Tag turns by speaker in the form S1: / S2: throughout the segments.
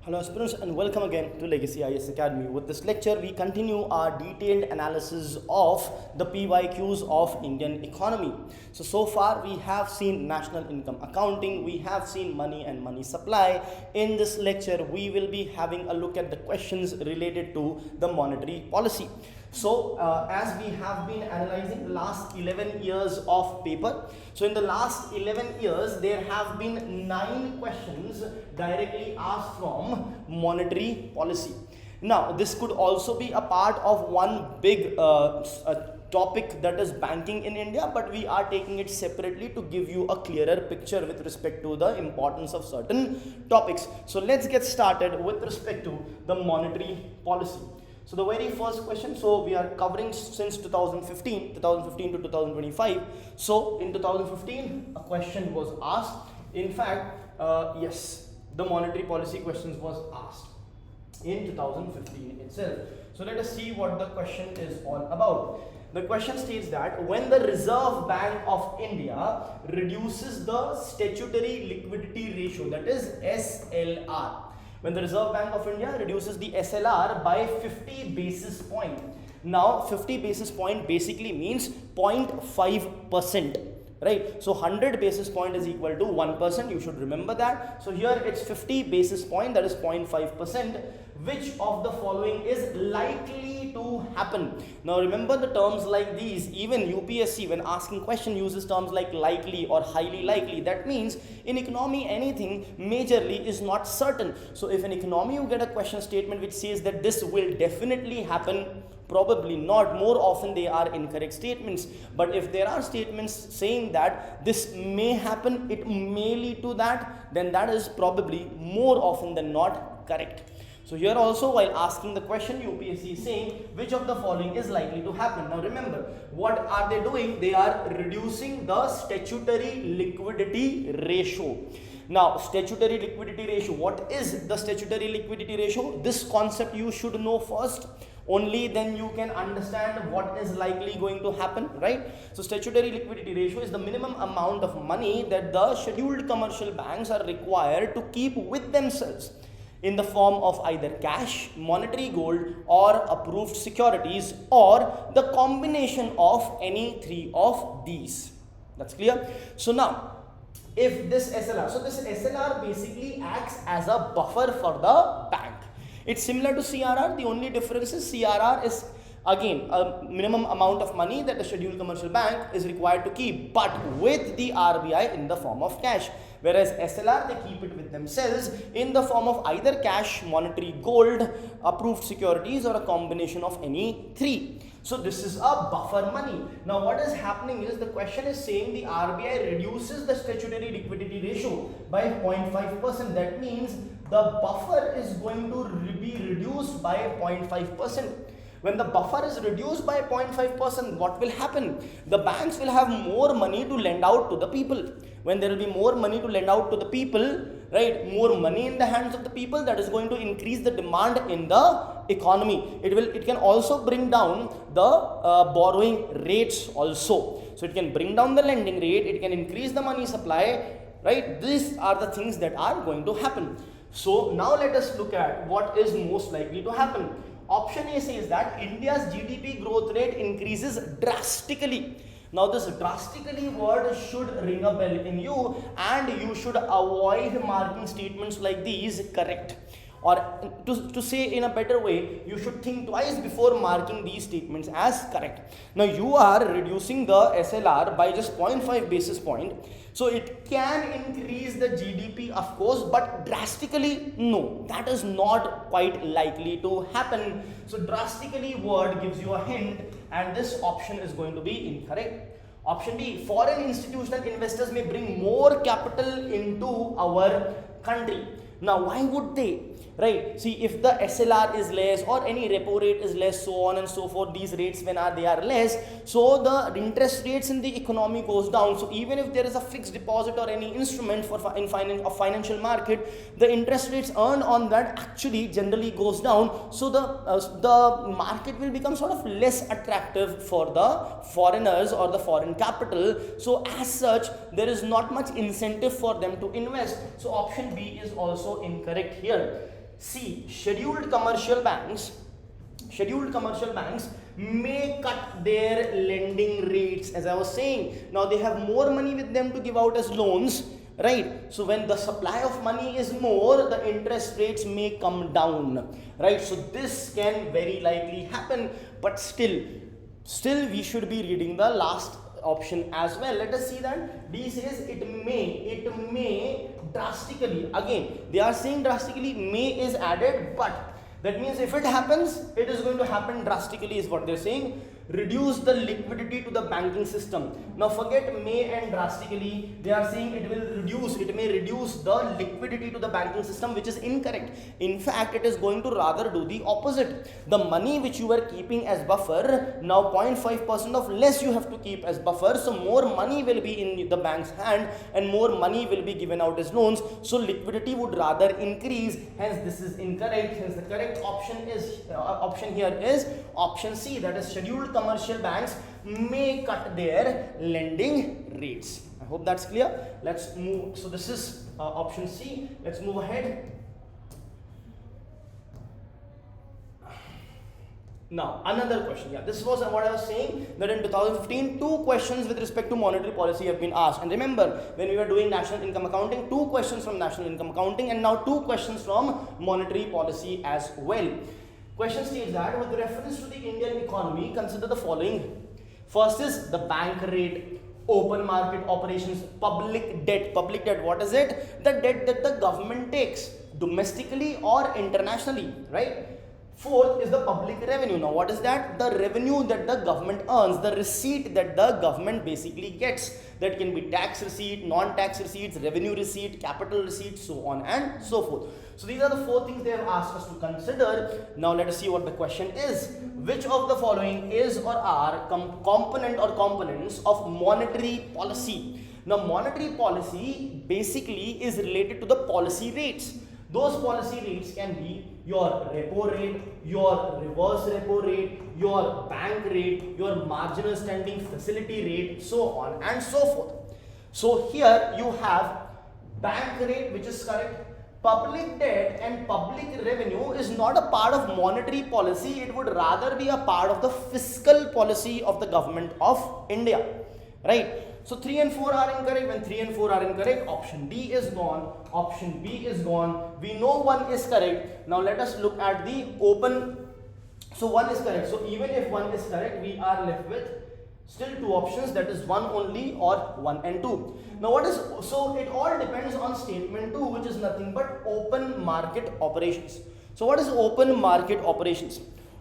S1: Hello aspirants and welcome again to Legacy IS Academy. With this lecture, we continue our detailed analysis of the PYQs of Indian economy. So far we have seen national income accounting, we have seen money and money supply. In this lecture, we will be having a look at the questions related to the monetary policy. So as we have been analyzing the last 11 years of paper, so in the last 11 years there have been 9 questions directly asked from monetary policy. Now this could also be a part of one big topic, that is banking in India, but we are taking it separately to give you a clearer picture with respect to the importance of certain topics. So let's get started with respect to the monetary policy. So the very first question, so we are covering since 2015 to 2025. So in 2015 a question was asked. In fact, yes, the monetary policy questions was asked in 2015 itself. So let us see what the question is all about. The question states that when the Reserve Bank of India reduces the statutory liquidity ratio, that is SLR, when the Reserve Bank of India reduces the SLR by 50 basis point. Now 50 basis point basically means 0.5%, right? So 100 basis point is equal to 1%, you should remember that. So here it's 50 basis point, that is 0.5%. Which of the following is likely to happen? Now remember the terms like these, even UPSC when asking question uses terms like likely or highly likely. That means in economy anything majorly is not certain. So if in economy you get a question statement which says that this will definitely happen, probably not, more often they are incorrect statements. But if there are statements saying that this may happen, it may lead to that, then that is probably more often than not correct. So here also while asking the question, UPSC is saying which of the following is likely to happen. Now remember, what are they doing? They are reducing the statutory liquidity ratio. Now statutory liquidity ratio, what is the statutory liquidity ratio? This concept you should know first. Only then you can understand what is likely going to happen, right? So statutory liquidity ratio is the minimum amount of money that the scheduled commercial banks are required to keep with themselves in the form of either cash, monetary gold, or approved securities, or the combination of any three of these. That's clear? So now, if this SLR, so this SLR basically acts as a buffer for the bank. It's similar to CRR. The only difference is CRR is again a minimum amount of money that a scheduled commercial bank is required to keep, but with the RBI in the form of cash. Whereas SLR, they keep it with themselves in the form of either cash, monetary gold, approved securities, or a combination of any three. So this is a buffer money. Now what is happening is the question is saying the RBI reduces the statutory liquidity ratio by 0.5%. That means the buffer is going to be reduced by 0.5%. When the buffer is reduced by 0.5%, what will happen? The banks will have more money to lend out to the people. When there will be more money to lend out to the people, right, more money in the hands of the people, that is going to increase the demand in the economy. It can also bring down the borrowing rates also. So it can bring down the lending rate, it can increase the money supply, right? These are the things that are going to happen. So now let us look at what is most likely to happen. Option A says that India's GDP growth rate increases drastically. Now this drastically word should ring a bell in you, and you should avoid marking statements like these correct. Or to say in a better way, you should think twice before marking these statements as correct. Now you are reducing the SLR by just 0.5 basis point. So it can increase the GDP, of course, but drastically, no, that is not quite likely to happen. So drastically word gives you a hint, and this option is going to be incorrect. Option B, foreign institutional investors may bring more capital into our country. Now why would they? Right, see, if the SLR is less or any repo rate is less, so on and so forth, these rates when they are less, so the interest rates in the economy goes down. So even if there is a fixed deposit or any instrument for financial market, the interest rates earned on that actually generally goes down. So the market will become sort of less attractive for the foreigners or the foreign capital. So as such, there is not much incentive for them to invest. So option B is also incorrect here. See, scheduled commercial banks may cut their lending rates, as I was saying. Now they have more money with them to give out as loans, right? So when the supply of money is more, the interest rates may come down, right? So this can very likely happen, but still we should be reading the last option as well. Let us see that. D says it may drastically. Again, they are saying drastically, may is added, but that means if it happens, it is going to happen drastically is what they're saying. Reduce the liquidity to the banking system. Now forget may and drastically. They are saying it may reduce the liquidity to the banking system, which is incorrect. In fact, it is going to rather do the opposite. The money which you were keeping as buffer, now 0.5% of less you have to keep as buffer. So more money will be in the bank's hand and more money will be given out as loans. So liquidity would rather increase. Hence this is incorrect. Hence the correct option here is option C, that is scheduled commercial banks may cut their lending rates. I hope that's clear. Let's move. So this is option C. Let's move ahead. Now another question. Yeah, this was what I was saying, that in 2015 2 questions with respect to monetary policy have been asked. And remember, when we were doing national income accounting, 2 questions from national income accounting and now 2 questions from monetary policy as well. Question states that with reference to the Indian economy, consider the following. First is the bank rate, open market operations, public debt. Public debt, what is it? The debt that the government takes domestically or internationally, right? Fourth is the public revenue. Now what is that? The revenue that the government earns, the receipt that the government basically gets. That can be tax receipt, non-tax receipts, revenue receipt, capital receipt, so on and so forth. So these are the 4 things they have asked us to consider. Now let us see what the question is. Which of the following is or are component or components of monetary policy? Now monetary policy basically is related to the policy rates. Those policy rates can be your repo rate, your reverse repo rate, your bank rate, your marginal standing facility rate, so on and so forth. So here you have bank rate, which is correct. Public debt and public revenue is not a part of monetary policy. It would rather be a part of the fiscal policy of the government of India, right? So 3 and 4 are incorrect. When 3 and 4 are incorrect, option D is gone, option B is gone. We know 1 is correct. Now let us look at the open. So 1 is correct. So even if 1 is correct, we are left with still 2 options, that is 1 only or 1 and 2. Now what is, so it all depends on statement 2, which is nothing but open market operations. So what is open market operations?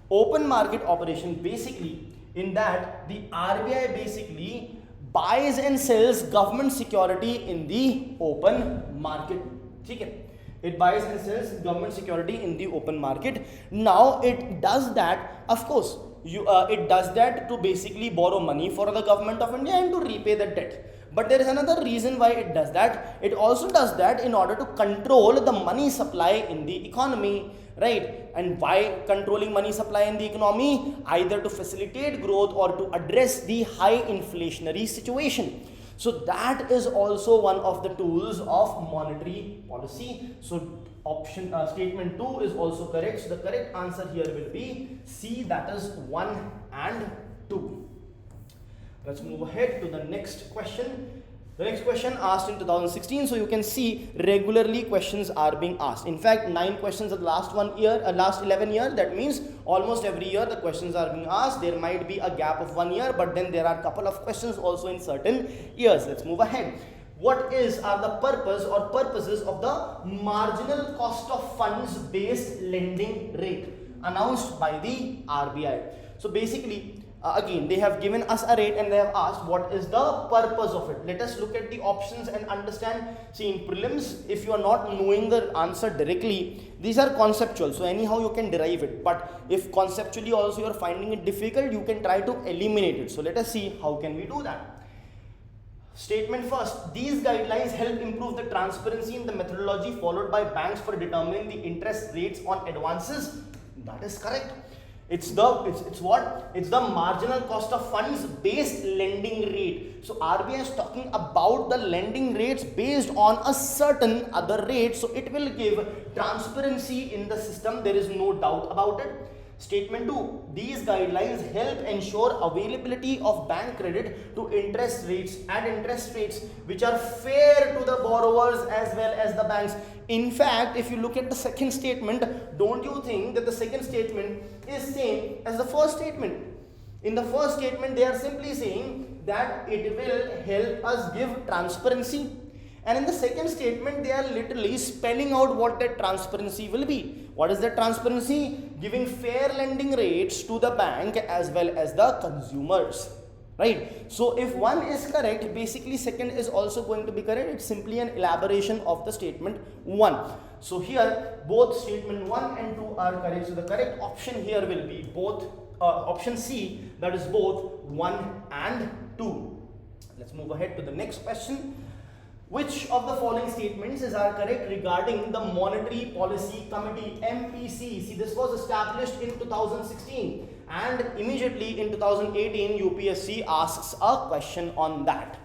S1: Open market operation basically, in that the RBI basically buys and sells government security in the open market. Okay? It buys and sells government security in the open market. Now it does that, of course, it does that to basically borrow money for the government of India and to repay the debt. But there is another reason why it does that. It also does that in order to control the money supply in the economy, right? And why controlling money supply in the economy? Either to facilitate growth or to address the high inflationary situation. So that is also one of the tools of monetary policy. So option statement 2 is also correct. So the correct answer here will be C, that is 1 and 2. Let's move ahead to the next question. The next question asked in 2016. So you can see regularly questions are being asked. In fact, 9 questions of the last 11 year. That means almost every year the questions are being asked. There might be a gap of 1 year, but then there are a couple of questions also in certain years. Let's move ahead. What are the purpose or purposes of the marginal cost of funds based lending rate announced by the RBI? So basically, again, they have given us a rate and they have asked what is the purpose of it. Let us look at the options and understand. See, in prelims, if you are not knowing the answer directly, these are conceptual. So anyhow you can derive it. But if conceptually also you are finding it difficult, you can try to eliminate it. So let us see how can we do that. Statement first, these guidelines help improve the transparency in the methodology followed by banks for determining the interest rates on advances. That is correct. It's what? It's the marginal cost of funds based lending rate. So RBI is talking about the lending rates based on a certain other rate. So it will give transparency in the system. There is no doubt about it. Statement 2. These guidelines help ensure availability of bank credit to interest rates at interest rates which are fair to the borrowers as well as the banks. In fact, if you look at the second statement, don't you think that the second statement is same as the first statement? In the first statement, they are simply saying that it will help us give transparency. And in the second statement, they are literally spelling out what that transparency will be. What is that transparency? Giving fair lending rates to the bank as well as the consumers. Right? So if one is correct, basically second is also going to be correct. It's simply an elaboration of the statement 1. So here both statement 1 and 2 are correct. So the correct option here will be both option C, that is both 1 and 2. Let's move ahead to the next question. Which of the following statements are correct regarding the Monetary Policy Committee, MPC? See, this was established in 2016 and immediately in 2018 UPSC asks a question on that.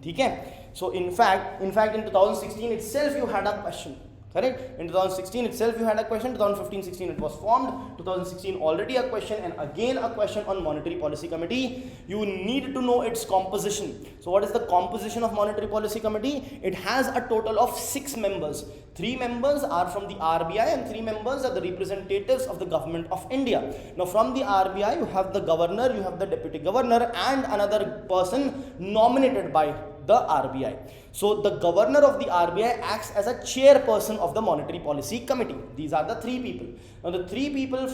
S1: Okay? So in fact in 2016 itself you had a question. Correct? In 2016 itself you had a question, 2015-16 it was formed, 2016 already a question, and again a question on Monetary Policy Committee. You need to know its composition. So what is the composition of Monetary Policy Committee? It has a total of 6 members. 3 members are from the RBI and 3 members are the representatives of the Government of India. Now from the RBI you have the governor, you have the deputy governor and another person nominated by the RBI. So the governor of the RBI acts as a chairperson of the Monetary Policy Committee. These are the 3 people. Now the 3 people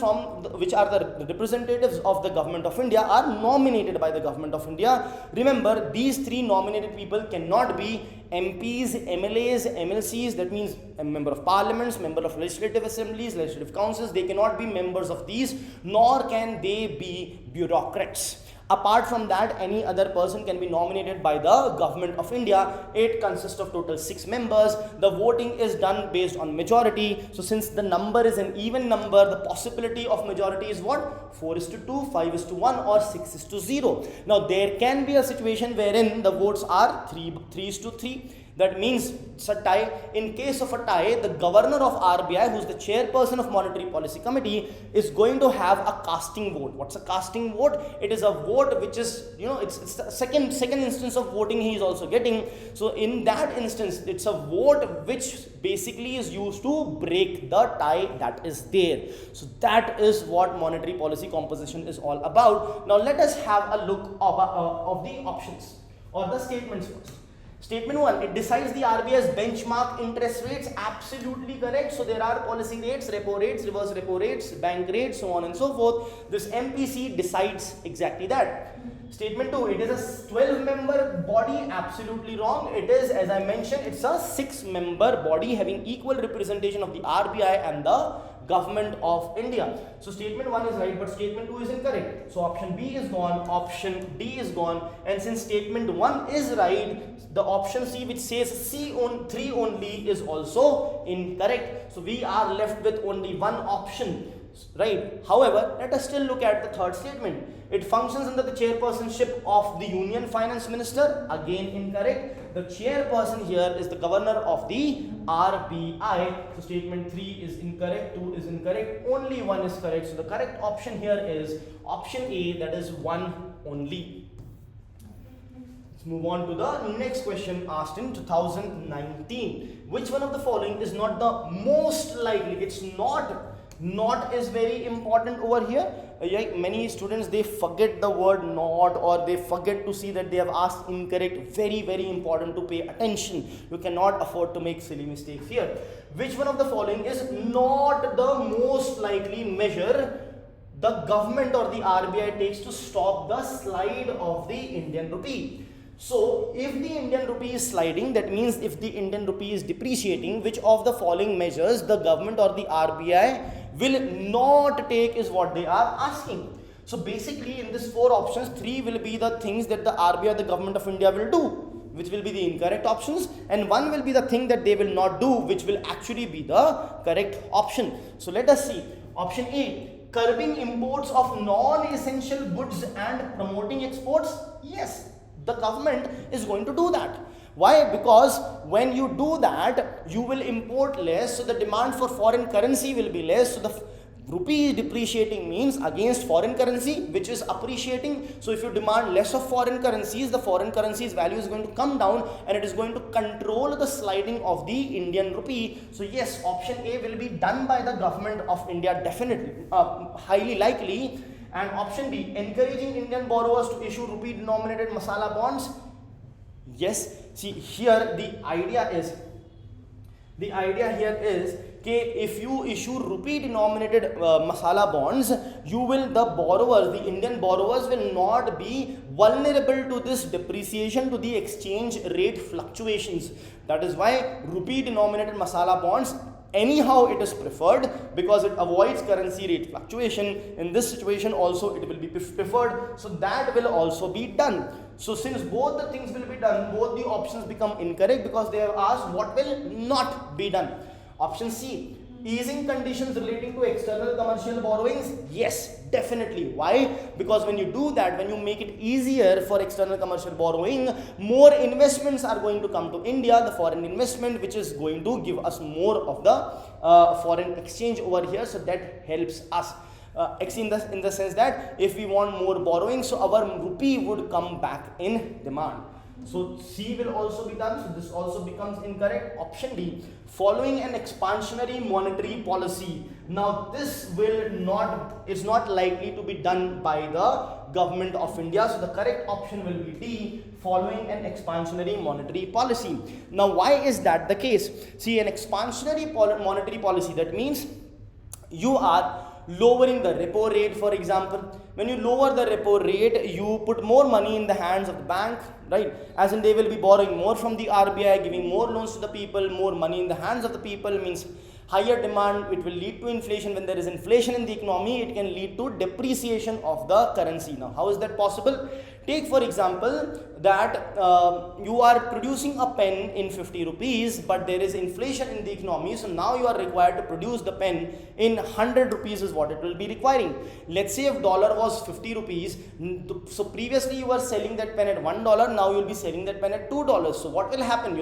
S1: which are the representatives of the Government of India are nominated by the Government of India. Remember, these 3 nominated people cannot be MPs, MLAs, MLCs, that means a member of parliaments, member of legislative assemblies, legislative councils. They cannot be members of these, nor can they be bureaucrats. Apart from that, any other person can be nominated by the Government of India. It consists of total 6 members. The voting is done based on majority. So since the number is an even number, the possibility of majority is what? 4:2, 5:1 or 6:0. Now there can be a situation wherein the votes are 3:3. That means it's a tie. In case of a tie, the governor of RBI, who is the chairperson of Monetary Policy Committee, is going to have a casting vote. What's a casting vote? It is a vote which is, it's the second instance of voting he is also getting. So in that instance, it's a vote which basically is used to break the tie that is there. So that is what monetary policy composition is all about. Now let us have a look of the options or the statements first. Statement 1, it decides the RBI's benchmark interest rates. Absolutely correct. So there are policy rates, repo rates, reverse repo rates, bank rates, so on and so forth. This MPC decides exactly that. Statement 2, it is a 12-member body. Absolutely wrong. It is, as I mentioned, it's a 6-member body having equal representation of the RBI and the Government of India. So statement 1 is right, but statement 2 is incorrect. So option B is gone, option D is gone, and since statement 1 is right, the option C, which says C3 only, is also incorrect. So we are left with only one option, right? However, let us still look at the third statement. It functions under the chairpersonship of the Union Finance Minister. Again incorrect. The chairperson here is the governor of the RBI. So statement 3 is incorrect, 2 is incorrect, only 1 is correct. So the correct option here is option A, that is 1 only. Let's move on to the next question asked in 2019. Which one of the following is not the most likely? It's not is very important over here. Many students, they forget the word not, or they forget to see that they have asked incorrect. Very, very important to pay attention. You cannot afford to make silly mistakes here. Which one of the following is not the most likely measure the government or the RBI takes to stop the slide of the Indian rupee? So, if the Indian rupee is sliding, that means if the Indian rupee is depreciating, which of the following measures the government or the RBI will not take is what they are asking. So, basically in these 4 options, 3 will be the things that the RBI or the Government of India will do, which will be the incorrect options, and 1 will be the thing that they will not do, which will actually be the correct option. So, let us see. Option A. curbing imports of non-essential goods and promoting exports? Yes, the government is going to do that. Why? Because when you do that, you will import less, so the demand for foreign currency will be less. So the rupee depreciating means against foreign currency, which is appreciating. So if you demand less of foreign currencies, the foreign currency's value is going to come down, and it is going to control the sliding of the Indian rupee. So yes, option A will be done by the government of India, definitely, highly likely. And option B, encouraging Indian borrowers to issue rupee denominated masala bonds. Yes, see here the idea here is if you issue rupee denominated masala bonds, the Indian borrowers will not be vulnerable to this depreciation, to the exchange rate fluctuations. That is why rupee denominated masala bonds, anyhow it is preferred, because it avoids currency rate fluctuation. In this situation also it will be preferred, so that will also be done. So since both the things will be done, both the options become incorrect, because they have asked what will not be done. Option C, easing conditions relating to external commercial borrowings. Yes, definitely. Why? Because when you do that, when you make it easier for external commercial borrowing, more investments are going to come to India, the foreign investment, which is going to give us more of the foreign exchange over here. So that helps us. In the sense that if we want more borrowing, so our rupee would come back in demand. So C will also be done, so this also becomes incorrect. Option D, following an expansionary monetary policy. Now this is not likely to be done by the government of India, so the correct option will be D, following an expansionary monetary policy. Now why is that the case? See, an expansionary monetary policy, that means you are lowering the repo rate. For example, when you lower the repo rate, you put more money in the hands of the bank, right? As in, they will be borrowing more from the RBI, giving more loans to the people. More money in the hands of the people means higher demand. It will lead to inflation. When there is inflation in the economy, it can lead to depreciation of the currency. Now how is that possible? Take for example that you are producing a pen in 50 rupees, but there is inflation in the economy, so now you are required to produce the pen in 100 rupees is what it will be requiring. Let's say if dollar was 50 rupees, so previously you were selling that pen at $1, now you will be selling that pen at $2. So what will happen?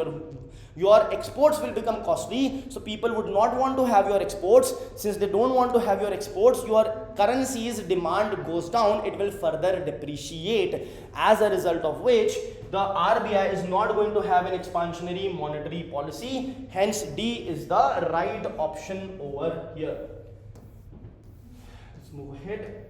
S1: Your exports will become costly, so people would not want to have your exports. Since they don't want to have your exports, your currency's demand goes down, it will further depreciate, as a result of which the RBI is not going to have an expansionary monetary policy. Hence D is the right option over here. Let's move ahead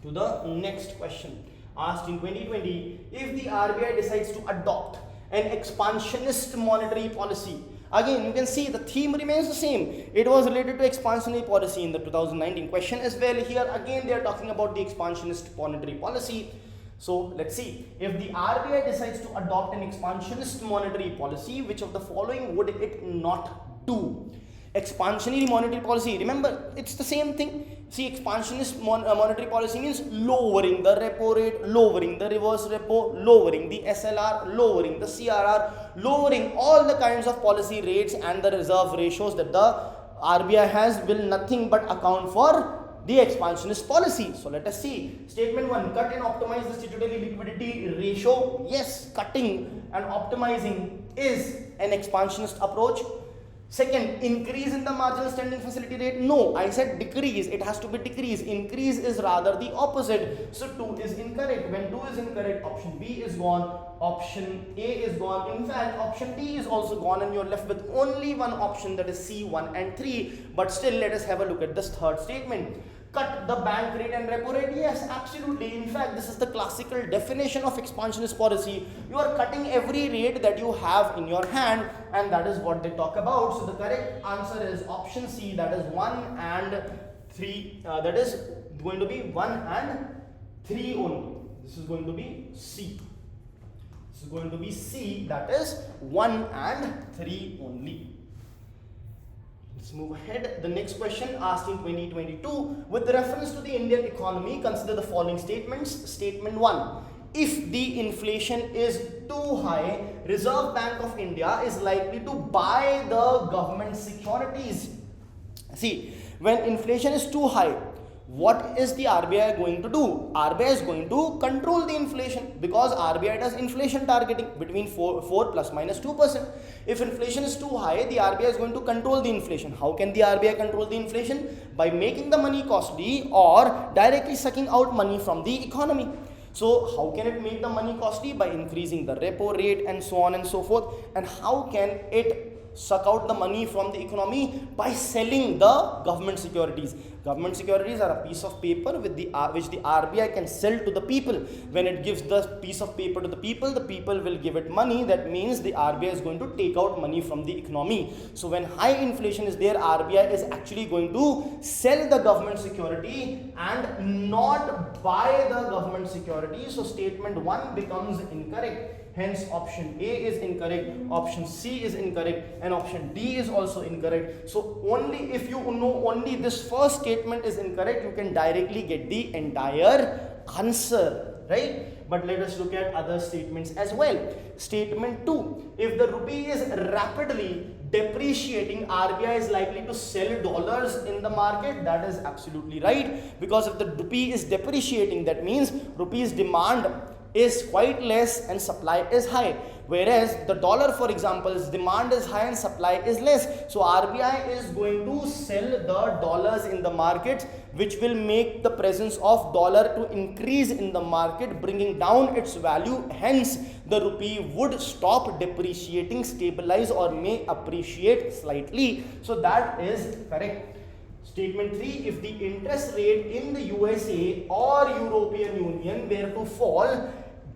S1: to the next question. Asked in 2020, if the RBI decides to adopt an expansionist monetary policy. Again, you can see the theme remains the same. It was related to expansionary policy in the 2019 question as well. Here again they are talking about the expansionist monetary policy. So let's see, if the RBI decides to adopt an expansionist monetary policy, which of the following would it not do? Expansionary monetary policy, remember, it's the same thing. See, expansionist monetary policy means lowering the repo rate, lowering the reverse repo, lowering the SLR, lowering the CRR, lowering all the kinds of policy rates and the reserve ratios that the RBI has will nothing but account for the expansionist policy. So let us see. Statement 1, cut and optimize the statutory liquidity ratio. Yes, cutting and optimizing is an expansionist approach. Second, increase in the marginal standing facility rate. No, I said decrease. It has to be decrease. Increase is rather the opposite. So 2 is incorrect. When 2 is incorrect, option B is gone. Option A is gone. In fact, option D is also gone, and you're left with only one option, that is C, 1 and 3. But still, let us have a look at this third statement. Cut the bank rate and repo rate. Yes, absolutely. In fact, this is the classical definition of expansionist policy. You are cutting every rate that you have in your hand, and that is what they talk about. So the correct answer is option C, that is 1 and 3. That is going to be 1 and 3 only. This is going to be C. This is going to be C, that is 1 and 3 only. Let's move ahead. The next question asked in 2022, with reference to the Indian economy, consider the following statements. Statement 1, if the inflation is too high, Reserve Bank of India is likely to buy the government securities. See, when inflation is too high, what is the RBI going to do? RBI is going to control the inflation, because RBI does inflation targeting between 4 plus minus 2%. If inflation is too high, the RBI is going to control the inflation. How can the RBI control the inflation? By making the money costly or directly sucking out money from the economy. So how can it make the money costly? By increasing the repo rate and so on and so forth. And how can it suck out the money from the economy? By selling the government securities. Government securities are a piece of paper with which the RBI can sell to the people. When it gives the piece of paper to the people will give it money. That means the RBI is going to take out money from the economy. So when high inflation is there, RBI is actually going to sell the government security and not buy the government security. So statement 1 becomes incorrect. Hence option A is incorrect, option C is incorrect, and option D is also incorrect. So only if you know only this first statement is incorrect, you can directly get the entire answer, right? But let us look at other statements as well. Statement 2, if the rupee is rapidly depreciating, RBI is likely to sell dollars in the market. That is absolutely right, because if the rupee is depreciating, that means rupee's demand is quite less and supply is high, whereas the dollar, for example, demand is high and supply is less. So RBI is going to sell the dollars in the market, which will make the presence of dollar to increase in the market, bringing down its value. Hence the rupee would stop depreciating, stabilize, or may appreciate slightly. So that is correct. Statement 3, if the interest rate in the USA or European Union were to fall,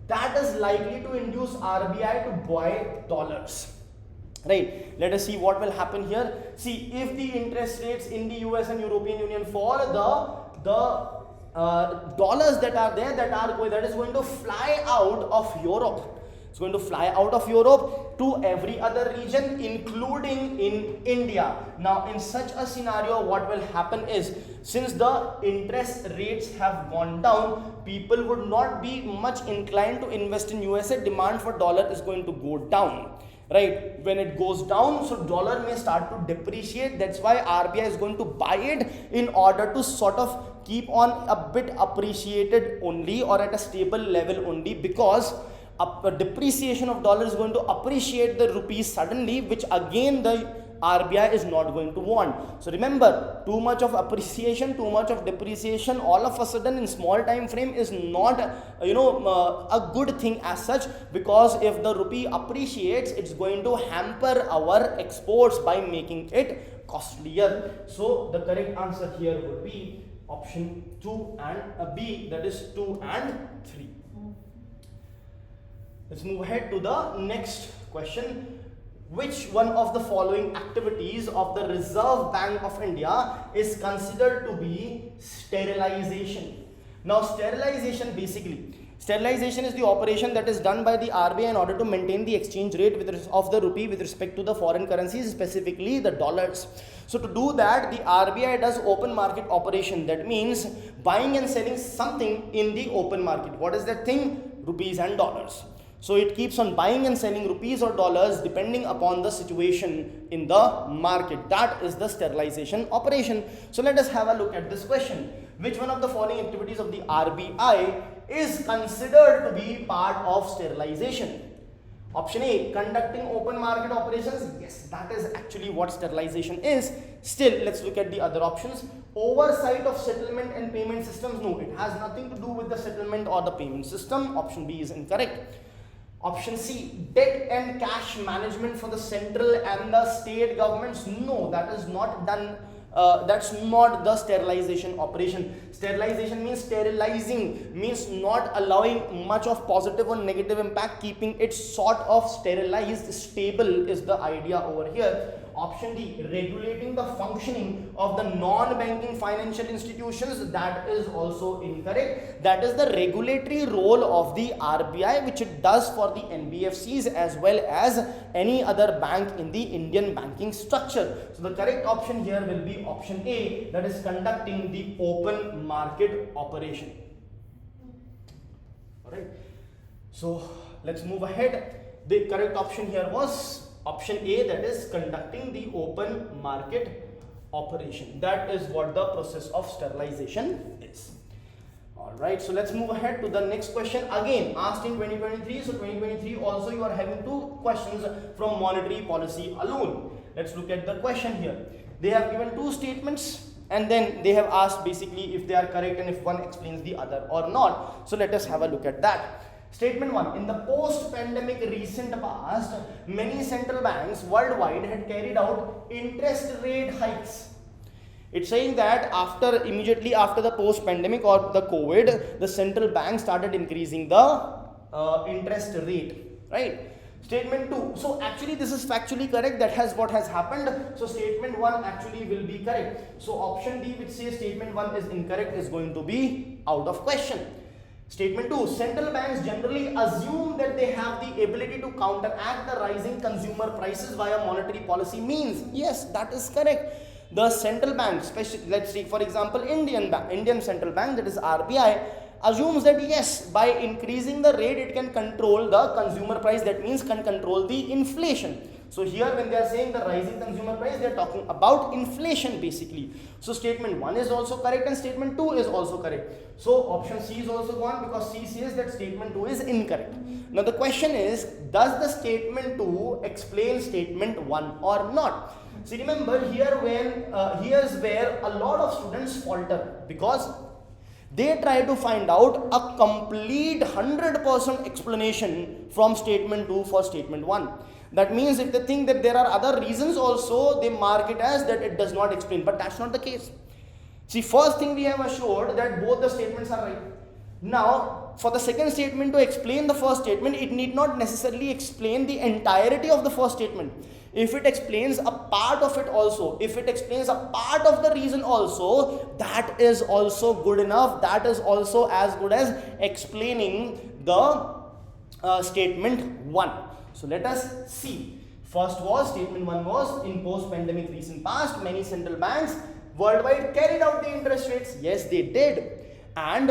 S1: that is likely to induce RBI to buy dollars. Right, let us see what will happen here. See, if the interest rates in the US and European Union fall, the dollars that are there, that is going to fly out of Europe. It's going to fly out of Europe to every other region, including in India. Now, in such a scenario, what will happen is, since the interest rates have gone down, people would not be much inclined to invest in USA. Demand for dollar is going to go down. Right, when it goes down, so dollar may start to depreciate. That's why RBI is going to buy it in order to sort of keep on a bit appreciated only, or at a stable level only, because a depreciation of dollar is going to appreciate the rupees suddenly, which again the RBI is not going to want. So remember, too much of appreciation, too much of depreciation all of a sudden in small time frame is not a good thing as such, because if the rupee appreciates, it's going to hamper our exports by making it costlier. So the correct answer here would be option 2 and B, that is 2 and 3. Let's move ahead to the next question. Which one of the following activities of the Reserve Bank of India is considered to be sterilization? Now, sterilization is the operation that is done by the RBI in order to maintain the exchange rate of the rupee with respect to the foreign currencies, specifically the dollars. So to do that, the RBI does open market operation. That means buying and selling something in the open market. What is that thing? Rupees and dollars. So it keeps on buying and selling rupees or dollars depending upon the situation in the market. That is the sterilization operation. So let us have a look at this question. Which one of the following activities of the RBI is considered to be part of sterilization? Option A, conducting open market operations. Yes, that is actually what sterilization is. Still, let's look at the other options. Oversight of settlement and payment systems. No, it has nothing to do with the settlement or the payment system. Option B is incorrect. Option C, debt and cash management for the central and the state governments. No, that is not done. That's not the sterilization operation. Sterilization means sterilizing, means not allowing much of positive or negative impact, keeping it sort of sterilized, stable is the idea over here. Option D, regulating the functioning of the non-banking financial institutions. That is also incorrect. That is the regulatory role of the RBI, which it does for the NBFCs as well as any other bank in the Indian banking structure. So the correct option here will be option A, that is conducting the open market operation. Alright, so let's move ahead. The correct option here was option A, that is conducting the open market operation. That is what the process of sterilization is. Alright, so let's move ahead to the next question. Again asked in 2023. So 2023 also you are having two questions from monetary policy alone. Let's look at the question here. They have given two statements and then they have asked basically if they are correct and if one explains the other or not. So let us have a look at that. Statement 1. In the post-pandemic recent past, many central banks worldwide had carried out interest rate hikes. It's saying that immediately after the post-pandemic or the COVID, the central bank started increasing the interest rate, right? Statement 2. So actually this is factually correct. That has what has happened. So statement 1 actually will be correct. So option D, which says statement 1 is incorrect, is going to be out of question. Statement 2. Central banks generally assume that they have the ability to counteract the rising consumer prices via monetary policy means. Yes, that is correct. The central bank, especially let's take for example Indian Central Bank, that is RBI, assumes that yes, by increasing the rate it can control the consumer price, that means can control the inflation. So here when they are saying the rising consumer price, they are talking about inflation basically. So statement 1 is also correct and statement 2 is also correct. So option C is also gone because C says that statement 2 is incorrect. Now the question is, does the statement 2 explain statement 1 or not? See, remember here here's where a lot of students falter, because they try to find out a complete 100% explanation from statement 2 for statement 1. That means if they think that there are other reasons also, they mark it as that it does not explain, but that's not the case. See, first thing we have assured that both the statements are right. Now, for the second statement to explain the first statement, it need not necessarily explain the entirety of the first statement. If it explains a part of it also, if it explains a part of the reason also, that is also good enough. That is also as good as explaining the statement 1. So let us see. First was statement 1 was in post-pandemic recent past, many central banks worldwide carried out the interest rates. Yes, they did. And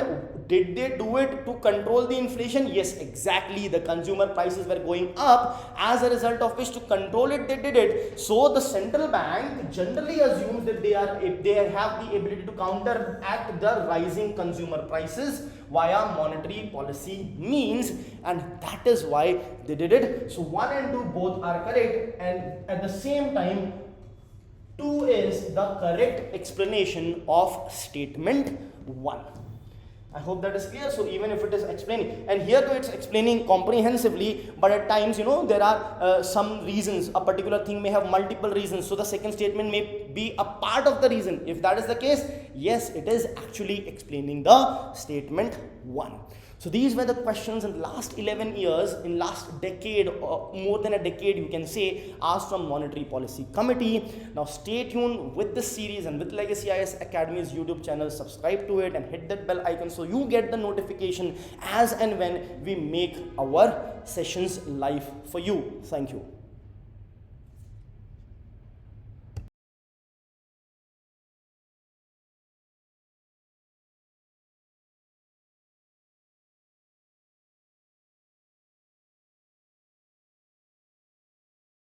S1: did they do it to control the inflation? Yes, exactly. The consumer prices were going up, as a result of which to control it, they did it. So the central bank generally assumes that they have the ability to counteract the rising consumer prices via monetary policy means, and that is why they did it. So 1 and 2 both are correct, and at the same time 2 is the correct explanation of statement 1. I hope that is clear. So even if it is explaining, and here too it's explaining comprehensively, but at times there are some reasons. A particular thing may have multiple reasons, so the second statement may be a part of the reason. If that is the case, yes, it is actually explaining the statement 1. So these were the questions in the last 11 years, in last decade, or more than a decade you can say, asked from Monetary Policy Committee. Now stay tuned with this series and with Legacy IS Academy's YouTube channel. Subscribe to it and hit that bell icon so you get the notification as and when we make our sessions live for you. Thank you.